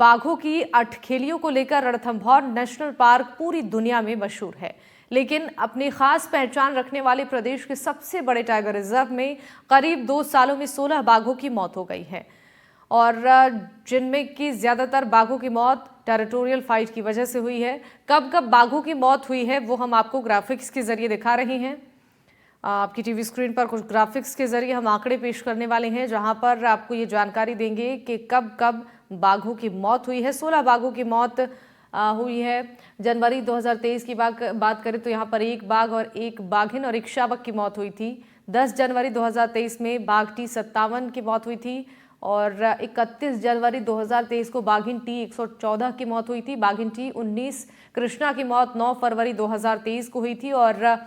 बाघों की अठखेलियों को लेकर रणथंभौर नेशनल पार्क पूरी दुनिया में मशहूर है, लेकिन अपनी खास पहचान रखने वाले प्रदेश के सबसे बड़े टाइगर रिजर्व में करीब 2 सालों में 16 बाघों की मौत हो गई है और जिनमें की ज्यादातर बाघों की मौत टेरिटोरियल फाइट की वजह से हुई है। कब कब बाघों की मौत हुई है वो हम आपको ग्राफिक्स के जरिए दिखा रहे हैं। आपकी टीवी स्क्रीन पर कुछ ग्राफिक्स के जरिए हम आंकड़े पेश करने वाले हैं, जहां पर आपको ये जानकारी देंगे कि कब कब बाघों की मौत हुई है। 16 बाघों की मौत हुई है। जनवरी 2023 की बात करें तो यहाँ पर एक बाघ और एक बाघिन और एक शावक की मौत हुई थी। 10 जनवरी 2023 में बाघ टी 57 की मौत हुई थी और 31 जनवरी 2023 को बाघिन टी 114 की मौत हुई थी। बाघिन टी 19 कृष्णा की मौत 9 फरवरी 2023 को हुई थी और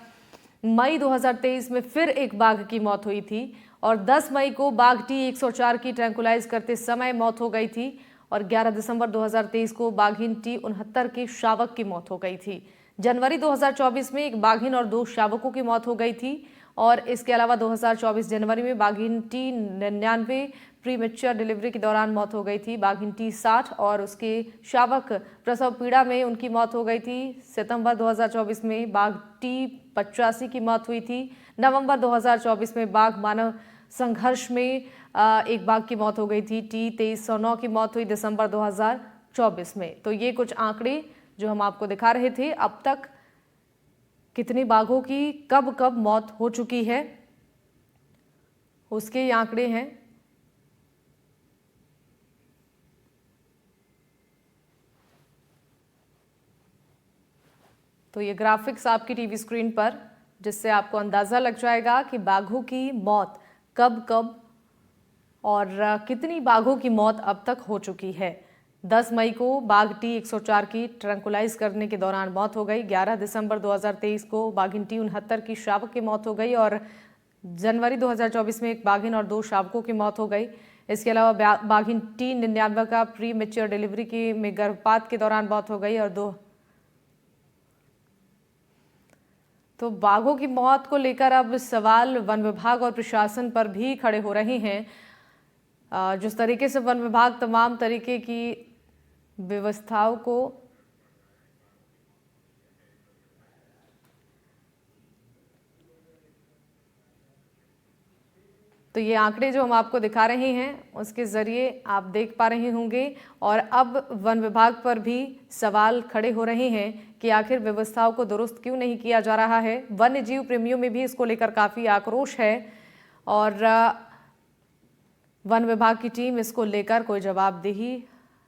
मई 2023 में फिर एक बाघ की मौत हुई थी और 10 मई को बाघ टी 104 की ट्रैंकुलाइज करते समय मौत हो गई थी और 11 दिसंबर 2023 को बाघिन टी 69 के शावक की मौत हो गई थी। जनवरी 2024 में एक बाघिन और 2 शावकों की मौत हो गई थी और इसके अलावा 2024 जनवरी में बाघिन टी 99 प्रीमेच्योर डिलीवरी के दौरान मौत हो गई थी। बाघिन टी 60 और उसके शावक प्रसव पीड़ा में उनकी मौत हो गई थी। सितंबर 2024 में बाघ टी 85 की मौत हुई थी। नवंबर 2024 में बाघ मानव संघर्ष में एक बाघ की मौत हो गई थी। टी 2309 की मौत हुई दिसंबर 2024 में। तो ये कुछ आंकड़े जो हम आपको दिखा रहे थे। अब तक कितने बाघों की कब कब मौत हो चुकी है उसके ये आंकड़े हैं। तो ये ग्राफिक्स आपकी टीवी स्क्रीन पर, जिससे आपको अंदाजा लग जाएगा कि बाघों की मौत कब कब और कितनी बाघों की मौत अब तक हो चुकी है। 10 मई को बाघ टी 104 की ट्रैंकुलाइज करने के दौरान मौत हो गई। 11 दिसंबर 2023 को बाघिन टी 69 की शावक की मौत हो गई और जनवरी 2024 में एक बाघिन और 2 शावकों की मौत हो गई। इसके अलावा बाघिन टी 99 का प्री मेच्योर डिलीवरी की में गर्भपात के दौरान मौत हो गई और 2। तो बाघों की मौत को लेकर अब सवाल वन विभाग और प्रशासन पर भी खड़े हो रहे हैं। जिस तरीके से वन विभाग तमाम तरीके की व्यवस्थाओं को तो ये आंकड़े जो हम आपको दिखा रहे हैं उसके जरिए आप देख पा रहे होंगे और अब वन विभाग पर भी सवाल खड़े हो रहे हैं कि आखिर व्यवस्थाओं को दुरुस्त क्यों नहीं किया जा रहा है। वन्य जीव प्रेमियों में भी इसको लेकर काफी आक्रोश है और वन विभाग की टीम इसको लेकर कोई जवाबदेही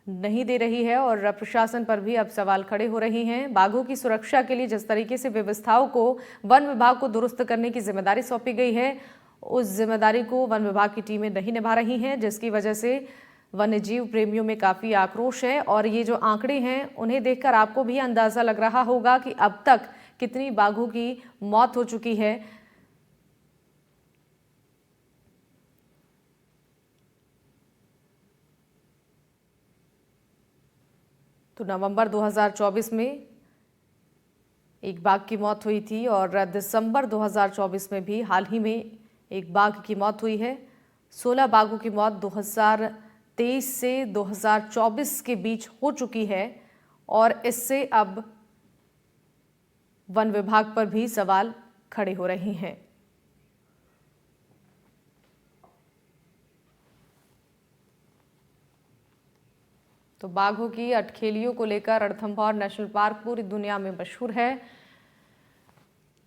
नहीं दे रही है और प्रशासन पर भी अब सवाल खड़े हो रहे हैं। बाघों की सुरक्षा के लिए जिस तरीके से व्यवस्थाओं को वन विभाग को दुरुस्त करने की जिम्मेदारी सौंपी गई है, उस जिम्मेदारी को वन विभाग की टीमें नहीं निभा रही हैं, जिसकी वजह से वन्य जीव प्रेमियों में काफी आक्रोश है। और ये जो आंकड़े हैं उन्हें देखकर आपको भी अंदाजा लग रहा होगा कि अब तक कितनी बाघों की मौत हो चुकी है। तो नवंबर 2024 में एक बाघ की मौत हुई थी और दिसंबर 2024 में भी हाल ही में एक बाघ की मौत हुई है। 16 बाघों की मौत 2023 से 2024 के बीच हो चुकी है और इससे अब वन विभाग पर भी सवाल खड़े हो रहे हैं। तो बाघों की अठखेलियों को लेकर रणथंभौर नेशनल पार्क पूरी दुनिया में मशहूर है,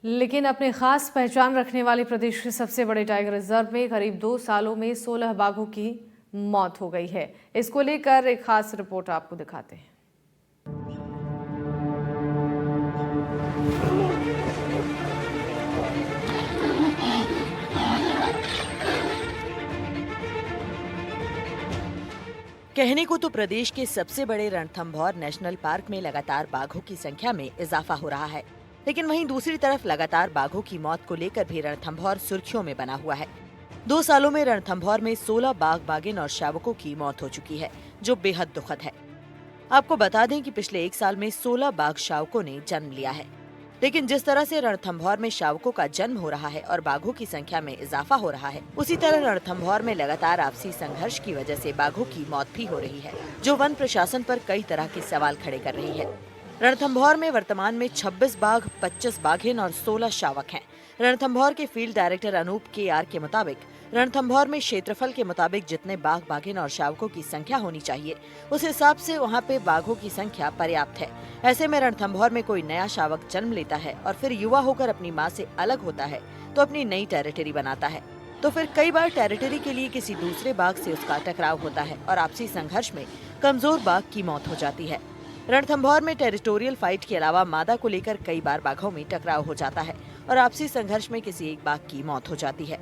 लेकिन अपने खास पहचान रखने वाले प्रदेश के सबसे बड़े टाइगर रिजर्व में करीब 2 सालों में 16 बाघों की मौत हो गई है। इसको लेकर एक खास रिपोर्ट आपको दिखाते हैं। कहने को तो प्रदेश के सबसे बड़े रणथंभौर नेशनल पार्क में लगातार बाघों की संख्या में इजाफा हो रहा है, लेकिन वहीं दूसरी तरफ लगातार बाघों की मौत को लेकर भी रणथंभौर सुर्खियों में बना हुआ है। 2 सालों में रणथंभौर में 16 बाघ बाघिन और शावकों की मौत हो चुकी है, जो बेहद दुखद है। आपको बता दें कि पिछले 1 साल में 16 बाघ शावकों ने जन्म लिया है। लेकिन जिस तरह से रणथंभौर में शावकों का जन्म हो रहा है और बाघों की संख्या में इजाफा हो रहा है, उसी तरह रणथंभौर में लगातार आपसी संघर्ष की वजह से बाघों की मौत भी हो रही है, जो वन प्रशासन पर कई तरह के सवाल खड़े कर रही है। रणथंभौर में वर्तमान में 26 बाघ, 25 बाघिन और 16 शावक हैं। रणथंभौर के फील्ड डायरेक्टर अनूप KR के मुताबिक रणथंभौर में क्षेत्रफल के मुताबिक जितने बाघ, बाघिन और शावकों की संख्या होनी चाहिए, उस हिसाब से वहाँ पे बाघों की संख्या पर्याप्त है। ऐसे में रणथंभौर में कोई नया शावक जन्म लेता है और फिर युवा होकर अपनी माँ से अलग होता है तो अपनी नई टेरिटरी बनाता है, तो फिर कई बार टेरिटरी के लिए किसी दूसरे बाघ से उसका टकराव होता है और आपसी संघर्ष में कमजोर बाघ की मौत हो जाती है। रणथंभौर में टेरिटोरियल फाइट के अलावा मादा को लेकर कई बार बाघों में टकराव हो जाता है और आपसी संघर्ष में किसी एक बाघ की मौत हो जाती है।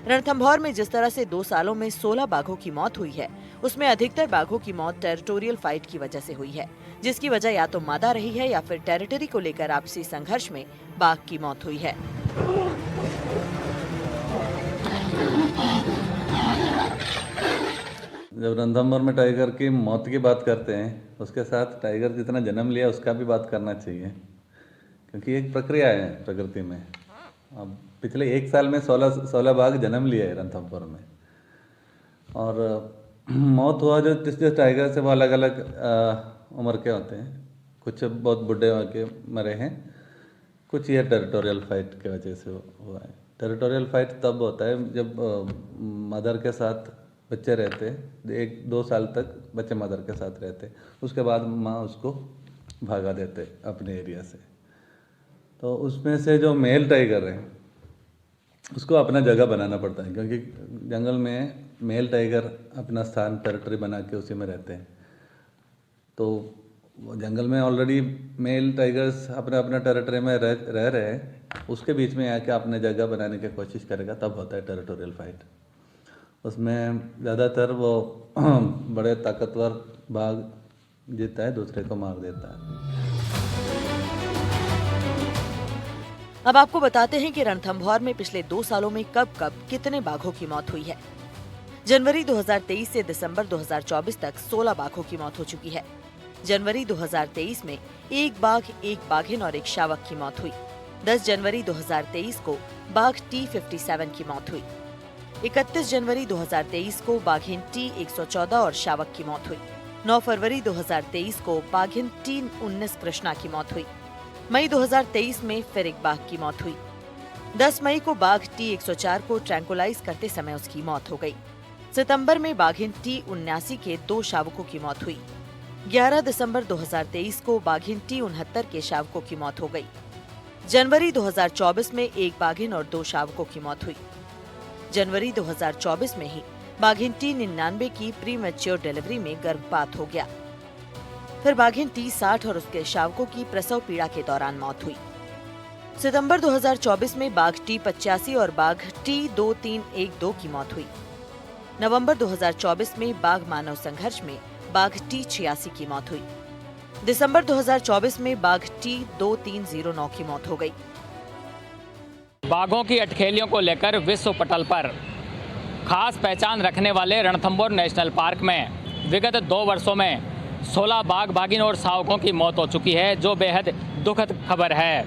रणथंभौर में जिस तरह से 2 सालों में 16 बाघों की मौत हुई है, उसमें अधिकतर बाघों की मौत टेरिटोरियल फाइट की वजह से हुई है, जिसकी वजह या तो मादा रही है या फिर टेरिटरी को लेकर आपसी संघर्ष में बाघ की मौत हुई है। जब रणथंभौर में टाइगर की मौत की बात करते हैं, उसके साथ टाइगर जितना जन्म लिया उसका भी बात करना चाहिए, क्योंकि एक प्रक्रिया है प्रकृति में। अब पिछले 1 साल में 16 बाघ जन्म लिए हैं रणथंभौर में, और मौत हुआ जो जिस टाइगर से वो अलग अलग उम्र के होते हैं। कुछ बहुत बुढ़े होके मरे हैं, कुछ ये टेरिटोरियल फाइट की वजह से हुआ है। टेरिटोरियल फाइट तब होता है जब मदर के साथ बच्चे रहते, 1-2 साल तक बच्चे मदर के साथ रहते, उसके बाद माँ उसको भागा देते अपने एरिया से। तो उसमें से जो मेल टाइगर है उसको अपना जगह बनाना पड़ता है, क्योंकि जंगल में मेल टाइगर अपना स्थान टेरिटरी बना के उसी में रहते हैं। तो जंगल में ऑलरेडी मेल टाइगर्स अपना अपना टेरिटरी में रह रहे हैं, उसके बीच में आके अपने जगह बनाने की कोशिश करेगा, तब होता है टेरिटोरियल फाइट। उसमें ज़्यादातर वो बड़े ताकतवर बाघ जीता है, दूसरे को मार देता है। अब आपको बताते हैं कि रणथंभौर में पिछले 2 सालों में कब कब कितने बाघों की मौत हुई है। जनवरी 2023 से दिसंबर 2024 तक 16 बाघों की मौत हो चुकी है। जनवरी 2023 में 1 बाघ, 1 बाघिन और 1 शावक की मौत हुई। 10 जनवरी 2023 को बाघ T57 की मौत हुई। 31 जनवरी 2023 को बाघिन T114 और शावक की मौत हुई। 9 फरवरी 2023 को बाघिन T19 कृष्णा की मौत हुई। मई 2023 में फिर 1 बाघ की मौत हुई। 10 मई को बाघ T104 को ट्रैंकुलाइज करते समय उसकी मौत हो गई। सितंबर में बाघिन T79 के 2 शावकों की मौत हुई। 11 दिसंबर 2023 को बाघिन T69 के शावकों की मौत हो गई। जनवरी 2024 में 1 बाघिन और 2 शावकों की मौत हुई। जनवरी 2024 में ही बाघिन T99 की प्री मैच्योर डिलीवरी में गर्भपात हो गया। फिर बाघिन T60 और उसके शावकों की प्रसव पीड़ा के दौरान मौत हुई। सितंबर 2024 में बाघ T85 और बाघ T2312 की मौत हुई। नवंबर 2024 में बाघ मानव संघर्ष में बाघ T86 की मौत हुई। दिसंबर 2024 में बाघ T2309 की मौत हो गई। बाघों की अटखेलियों को लेकर विश्व पटल पर खास पहचान रखने वाले रणथंभौर नेशनल पार्क में विगत 2 वर्षों में 16 बाघ, बाघिन और शावकों की मौत हो चुकी है, जो बेहद दुखद खबर है।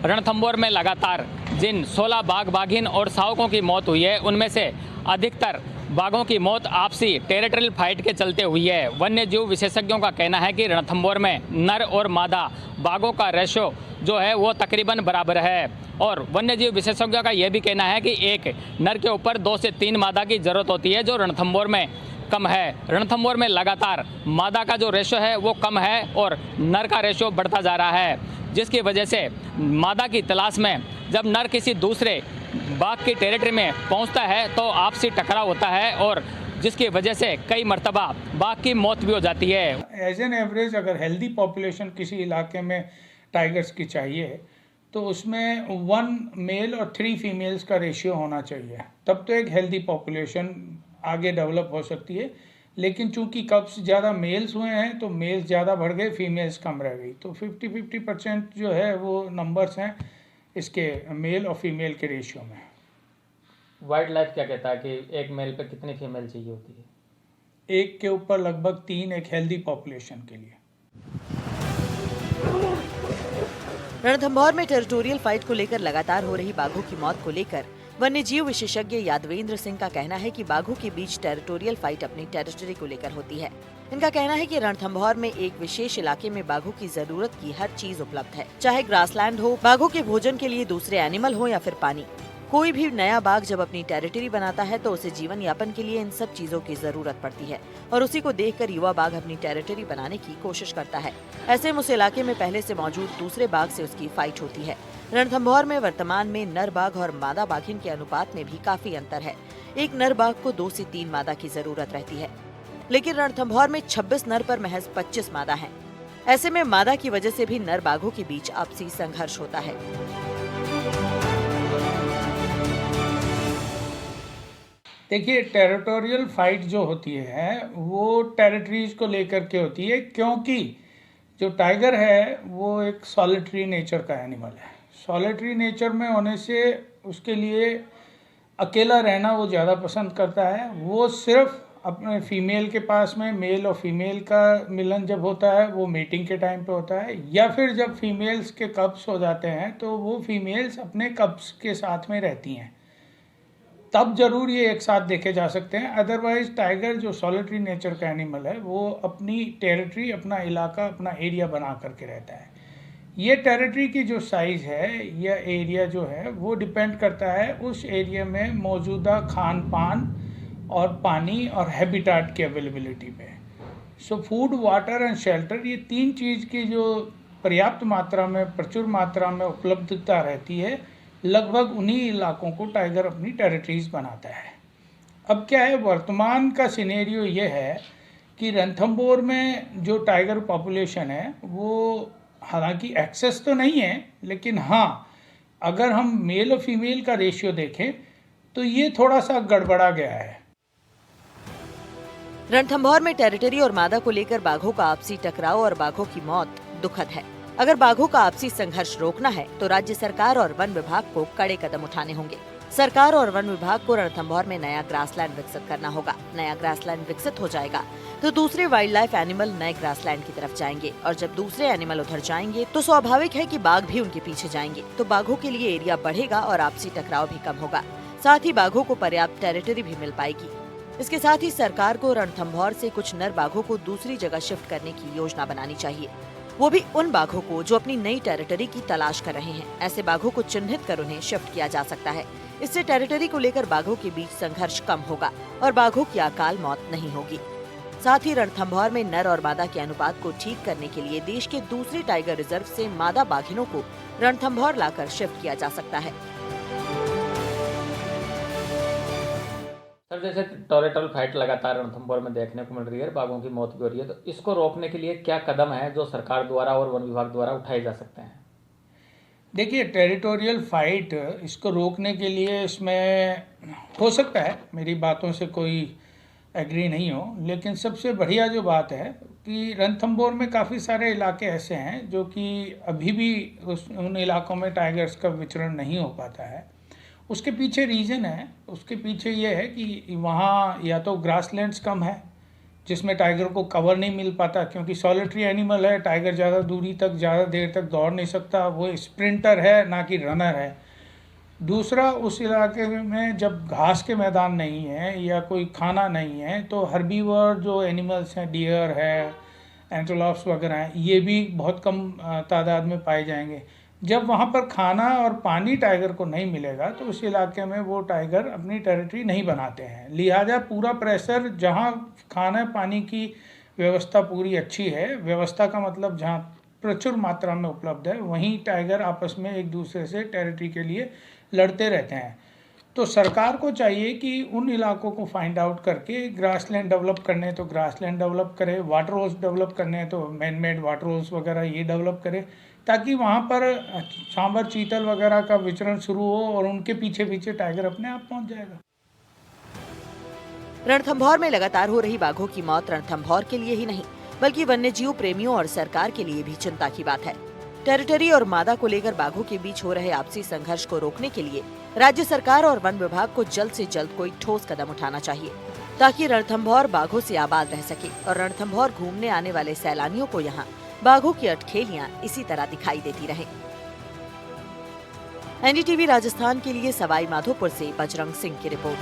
रणथंभौर में लगातार जिन 16 बाघ, बाघिन और शावकों की मौत हुई है, उनमें से अधिकतर बाघों की मौत आपसी टेरिटोरियल फाइट के चलते हुई है। वन्य जीव विशेषज्ञों का कहना है कि रणथंभौर में नर और मादा बाघों का रेशो जो है वो तकरीबन बराबर है, और वन्य जीव विशेषज्ञों का यह भी कहना है कि एक नर के ऊपर 2 से 3 मादा की जरूरत होती है, जो रणथंभौर में कम है। रणथंभौर में लगातार मादा का जो रेशो है वो कम है और नर का रेशो बढ़ता जा रहा है, जिसकी वजह से मादा की तलाश में जब नर किसी दूसरे बाघ की टेरिटरी में पहुंचता है तो आपसी टकराव होता है, और जिसकी वजह से कई मर्तबा बाघ की मौत भी हो जाती है। एज एन एवरेज अगर हेल्दी पॉपुलेशन किसी इलाके में टाइगर्स की चाहिए तो उसमें 1 मेल और 3 फीमेल्स का रेशियो होना चाहिए, तब तो एक हेल्दी पॉपुलेशन आगे डेवलप हो सकती है। लेकिन चूंकि कब्स ज़्यादा मेल्स हुए हैं तो मेल्स ज़्यादा बढ़ गए, फीमेल्स कम रह गई, तो 50-50% जो है वो नंबर्स हैं इसके मेल और फीमेल के रेशियो में। वाइल्ड लाइफ क्या कहता है कि एक मेल पे कितनी फीमेल चाहिए होती है? 1 के ऊपर लगभग 3 एक हेल्दी पॉपुलेशन के लिए। रणथंभौर में टेरिटोरियल फाइट को लेकर लगातार हो रही बाघों की मौत को लेकर वन्य जीव विशेषज्ञ यादवेंद्र सिंह का कहना है कि बाघों के बीच टेरिटोरियल फाइट अपनी टेरिटरी को लेकर होती है। इनका कहना है कि रणथंभौर में एक विशेष इलाके में बाघों की जरूरत की हर चीज उपलब्ध है, चाहे ग्रासलैंड हो, बाघों के भोजन के लिए दूसरे एनिमल हो या फिर पानी। कोई भी नया बाघ जब अपनी टेरिटरी बनाता है तो उसे जीवन यापन के लिए इन सब चीजों की जरूरत पड़ती है और उसी को देखकर युवा बाघ अपनी टेरिटरी बनाने की कोशिश करता है। ऐसे में उस इलाके में पहले से मौजूद दूसरे बाघ से उसकी फाइट होती है। रणथंभौर में वर्तमान में नर बाघ और मादा बाघिन के अनुपात में भी काफी अंतर है। एक नर बाघ को 2 से 3 मादा की जरूरत रहती है, लेकिन रणथंभौर में 26 नर पर महज 25 मादा हैं। ऐसे में मादा की वजह से भी नर बाघों के बीच आपसी संघर्ष होता है। देखिए, टेरिटोरियल फाइट जो होती है वो टेरिटरीज को लेकर के होती है, क्योंकि जो टाइगर है वो एक सॉलिटरी नेचर का एनिमल है। सॉलिटरी नेचर में होने से उसके लिए अकेला रहना वो ज़्यादा पसंद करता है। वो सिर्फ अपने फीमेल के पास में, मेल और फीमेल का मिलन जब होता है वो मीटिंग के टाइम पे होता है, या फिर जब फीमेल्स के कब्स हो जाते हैं तो वो फीमेल्स अपने कब्स के साथ में रहती हैं, तब जरूर ये एक साथ देखे जा सकते हैं। अदरवाइज टाइगर जो सॉलिटरी नेचर का एनिमल है वो अपनी टेरिटरी, अपना इलाका, अपना एरिया बना करके रहता है। ये टेरिटरी की जो साइज़ है या एरिया जो है वो डिपेंड करता है उस एरिया में मौजूदा खान पान और पानी और हैबिटाट की अवेलेबिलिटी पे। So food, water and shelter, ये 3 चीज़ की जो पर्याप्त मात्रा में, प्रचुर मात्रा में उपलब्धता रहती है, लगभग उन्हीं इलाकों को टाइगर अपनी टेरिटरीज बनाता है। अब क्या है, वर्तमान का सिनेरियो ये है कि रणथंभौर में जो टाइगर पॉपुलेशन है वो हालांकि एक्सेस तो नहीं है, लेकिन हाँ, अगर हम मेल और फीमेल का रेशियो देखें तो ये थोड़ा सा गड़बड़ा गया है। रणथंभौर में टेरिटरी और मादा को लेकर बाघों का आपसी टकराव और बाघों की मौत दुखद है। अगर बाघों का आपसी संघर्ष रोकना है तो राज्य सरकार और वन विभाग को कड़े कदम उठाने होंगे। सरकार और वन विभाग को रणथंभौर में नया ग्रासलैंड विकसित करना होगा। नया ग्रासलैंड विकसित हो जाएगा तो दूसरे वाइल्ड लाइफ एनिमल नए ग्रासलैंड की तरफ जाएंगे, और जब दूसरे एनिमल उधर जाएंगे तो स्वाभाविक है कि बाघ भी उनके पीछे जाएंगे। तो बाघों के लिए एरिया बढ़ेगा और आपसी टकराव भी कम होगा। साथ ही बाघों को पर्याप्त टेरिटरी भी मिल पाएगी। इसके साथ ही सरकार को रणथंभौर से कुछ नर बाघों को दूसरी जगह शिफ्ट करने की योजना बनानी चाहिए, वो भी उन बाघों को जो अपनी नई टेरिटरी की तलाश कर रहे हैं। ऐसे बाघों को चिन्हित कर उन्हें शिफ्ट किया जा सकता है। इससे टेरिटरी को लेकर बाघों के बीच संघर्ष कम होगा और बाघों की अकाल मौत नहीं होगी। साथ ही रणथंभौर में नर और मादा के अनुपात को ठीक करने के लिए देश के दूसरे टाइगर रिजर्व से मादा बाघिनों को रणथंभौर लाकर शिफ्ट किया जा सकता है। सर, जैसे टेरिटोरियल फाइट लगातार रणथंभौर में देखने को मिल रही है, बाघों की मौत भी हो रही है, तो इसको रोकने के लिए क्या कदम है जो सरकार द्वारा और वन विभाग द्वारा उठाए जा सकते हैं? देखिए, टेरिटोरियल फाइट, इसको रोकने के लिए इसमें हो सकता है मेरी बातों से कोई एग्री नहीं हो, लेकिन सबसे बढ़िया जो बात है कि रणथंभौर में काफ़ी सारे इलाके ऐसे हैं जो कि अभी भी उन इलाकों में टाइगर्स का विचरण नहीं हो पाता है। उसके पीछे रीज़न है, उसके पीछे ये है कि वहाँ या तो ग्रासलैंड्स कम है जिसमें टाइगर को कवर नहीं मिल पाता, क्योंकि सॉलिटरी एनिमल है। टाइगर ज़्यादा दूरी तक, ज़्यादा देर तक दौड़ नहीं सकता, वो स्प्रिंटर है ना कि रनर है। दूसरा, उस इलाके में जब घास के मैदान नहीं है या कोई खाना नहीं है तो हर्बीवर जो एनिमल्स हैं, डियर है, एंटेलोप्स वगैरह हैं, ये भी बहुत कम तादाद में पाए जाएंगे। जब वहाँ पर खाना और पानी टाइगर को नहीं मिलेगा तो उस इलाके में वो टाइगर अपनी टेरिटरी नहीं बनाते हैं। लिहाजा पूरा प्रेशर, जहाँ खाना पानी की व्यवस्था पूरी अच्छी है, व्यवस्था का मतलब जहाँ प्रचुर मात्रा में उपलब्ध है, वहीं टाइगर आपस में एक दूसरे से टेरिटरी के लिए लड़ते रहते हैं। तो सरकार को चाहिए कि उन इलाकों को फाइंड आउट करके ग्रासलैंड डेवलप करने तो ग्रासलैंड डेवलप करे, वाटर होल्स डेवलप करने हैं तो मैन मेड वाटर होल्स वगैरह ये डेवलप करे, ताकि वहाँ पर सांबर, चीतल वगैरह का विचरण शुरू हो और उनके पीछे पीछे टाइगर अपने आप पहुँच जाएगा। रणथंभौर में लगातार हो रही बाघों की मौत रणथंभौर के लिए ही नहीं बल्कि वन्यजीव प्रेमियों और सरकार के लिए भी चिंता की बात है। टेरिटरी और मादा को लेकर बाघों के बीच हो रहे आपसी संघर्ष को रोकने के लिए राज्य सरकार और वन विभाग को जल्द से जल्द कोई ठोस कदम उठाना चाहिए, ताकि रणथंभौर बाघों से आबाद रह सके और रणथंभौर घूमने आने वाले सैलानियों को यहाँ बाघों की अटखेलियाँ इसी तरह दिखाई देती रहें। एनडीटीवी राजस्थान के लिए सवाई माधोपुर से बजरंग सिंह की रिपोर्ट।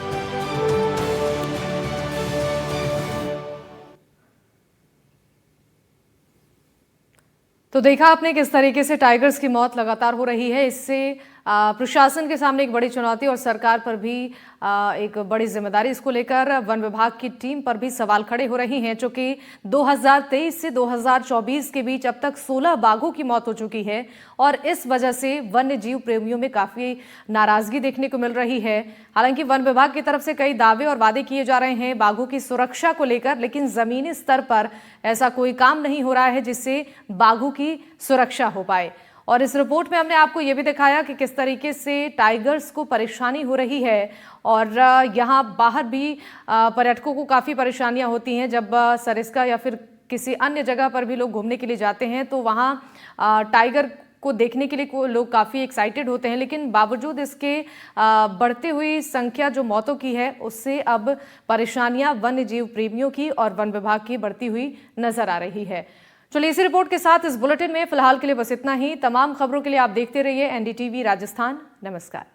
तो देखा आपने किस तरीके से टाइगर्स की मौत लगातार हो रही है। इससे प्रशासन के सामने एक बड़ी चुनौती और सरकार पर भी एक बड़ी जिम्मेदारी इसको लेकर वन विभाग की टीम पर भी सवाल खड़े हो रही हैं, चूंकि 2023 से 2024 के बीच अब तक 16 बाघों की मौत हो चुकी है और इस वजह से वन्य जीव प्रेमियों में काफी नाराजगी देखने को मिल रही है। हालांकि वन विभाग की तरफ से कई दावे और वादे किए जा रहे हैं बाघों की सुरक्षा को लेकर, लेकिन जमीनी स्तर पर ऐसा कोई काम नहीं हो रहा है जिससे बाघों की सुरक्षा हो पाए। और इस रिपोर्ट में हमने आपको ये भी दिखाया कि किस तरीके से टाइगर्स को परेशानी हो रही है और यहाँ बाहर भी पर्यटकों को काफ़ी परेशानियां होती हैं। जब सरिस्का या फिर किसी अन्य जगह पर भी लोग घूमने के लिए जाते हैं तो वहाँ टाइगर को देखने के लिए लोग काफ़ी एक्साइटेड होते हैं, लेकिन बावजूद इसके बढ़ती हुई संख्या जो मौतों की है उससे अब परेशानियां वन्य जीव प्रेमियों की और वन विभाग की बढ़ती हुई नजर आ रही है। चलिए इसी रिपोर्ट के साथ इस बुलेटिन में फिलहाल के लिए बस इतना ही। तमाम खबरों के लिए आप देखते रहिए एनडीटीवी राजस्थान। नमस्कार।